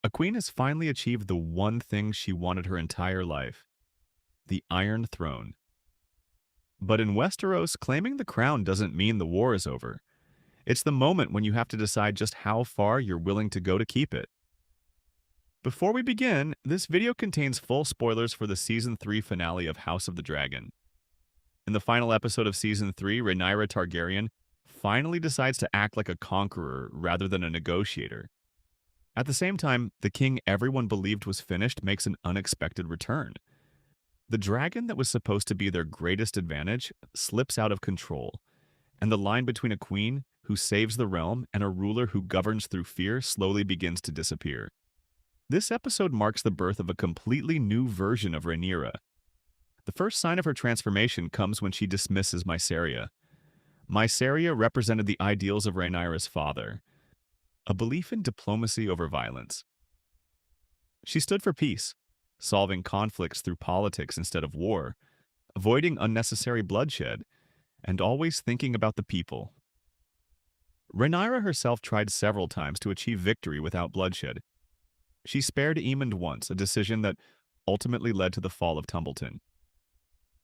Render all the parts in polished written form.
A queen has finally achieved the one thing she wanted her entire life, the Iron Throne. But in Westeros, claiming the crown doesn't mean the war is over. It's the moment when you have to decide just how far you're willing to go to keep it. Before we begin, this video contains full spoilers for the Season 3 finale of House of the Dragon. In the final episode of Season 3, Rhaenyra Targaryen finally decides to act like a conqueror rather than a negotiator. At the same time, the king everyone believed was finished makes an unexpected return. The dragon that was supposed to be their greatest advantage slips out of control, and the line between a queen who saves the realm and a ruler who governs through fear slowly begins to disappear. This episode marks the birth of a completely new version of Rhaenyra. The first sign of her transformation comes when she dismisses Mysaria. Mysaria represented the ideals of Rhaenyra's father, a belief in diplomacy over violence. She stood for peace, solving conflicts through politics instead of war, avoiding unnecessary bloodshed, and always thinking about the people. Rhaenyra herself tried several times to achieve victory without bloodshed. She spared Aemond once, a decision that ultimately led to the fall of Tumbleton.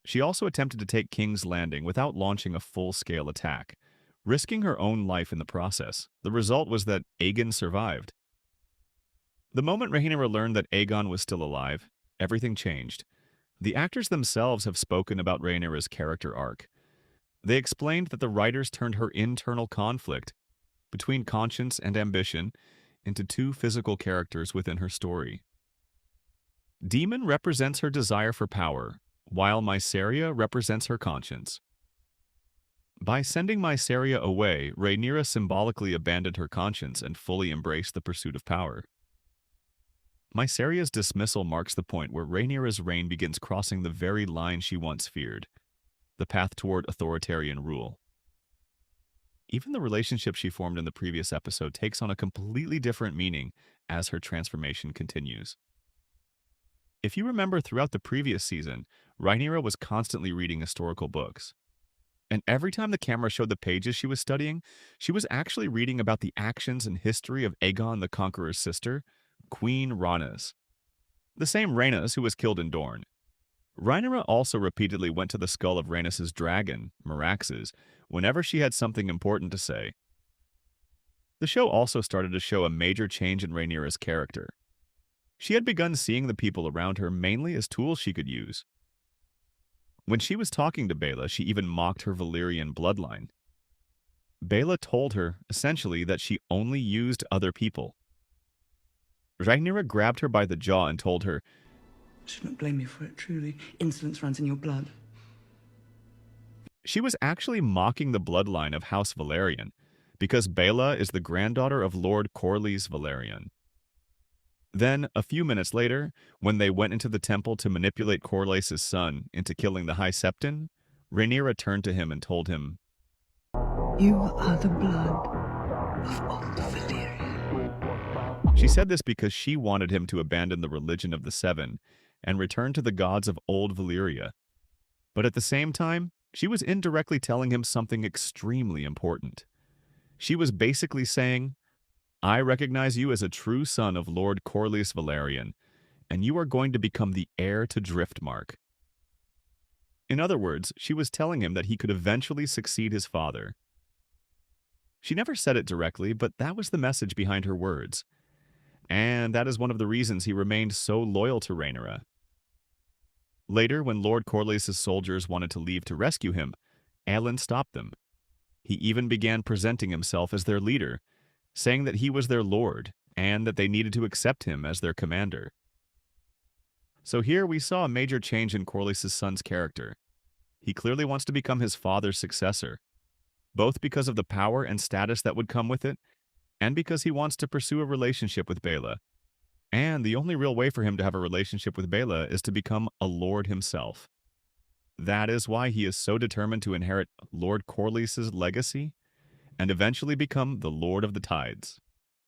She also attempted to take King's Landing without launching a full-scale attack, risking her own life in the process. The result was that Aegon survived. The moment Rhaenyra learned that Aegon was still alive, everything changed. The actors themselves have spoken about Rhaenyra's character arc. They explained that the writers turned her internal conflict between conscience and ambition into two physical characters within her story. Daemon represents her desire for power, while Mysaria represents her conscience. By sending Mysaria away, Rhaenyra symbolically abandoned her conscience and fully embraced the pursuit of power. Mysaria's dismissal marks the point where Rhaenyra's reign begins crossing the very line she once feared, the path toward authoritarian rule. Even the relationship she formed in the previous episode takes on a completely different meaning as her transformation continues. If you remember, throughout the previous season, Rhaenyra was constantly reading historical books. And every time the camera showed the pages she was studying, she was actually reading about the actions and history of Aegon the Conqueror's sister, Queen Rhaenys, the same Rhaenys who was killed in Dorne. Rhaenyra also repeatedly went to the skull of Rhaenys' dragon, Meraxes, whenever she had something important to say. The show also started to show a major change in Rhaenyra's character. She had begun seeing the people around her mainly as tools she could use. When she was talking to Baela, she even mocked her Valyrian bloodline. Baela told her, essentially, that she only used other people. Rhaenyra grabbed her by the jaw and told her, I should not blame you for it, truly. Insolence runs in your blood. she was actually mocking the bloodline of House Velaryon, because Baela is the granddaughter of Lord Corlys Velaryon. Then, a few minutes later, when they went into the temple to manipulate Corlys' son into killing the High Septon, Rhaenyra turned to him and told him, You are the blood of old Valyria. She said this because she wanted him to abandon the religion of the Seven and return to the gods of old Valyria. But at the same time, she was indirectly telling him something extremely important. She was basically saying, I recognize you as a true son of Lord Corlys Velaryon, and you are going to become the heir to Driftmark. In other words, she was telling him that he could eventually succeed his father. She never said it directly, but that was the message behind her words. And that is one of the reasons he remained so loyal to Rhaenyra. Later, when Lord Corlys' soldiers wanted to leave to rescue him, Alyn stopped them. He even began presenting himself as their leader, saying that he was their lord and that they needed to accept him as their commander. So here we saw a major change in Corlys' son's character. He clearly wants to become his father's successor, both because of the power and status that would come with it, and because he wants to pursue a relationship with Baela. And the only real way for him to have a relationship with Baela is to become a lord himself. That is why he is so determined to inherit Lord Corlys' legacy and eventually become the Lord of the Tides.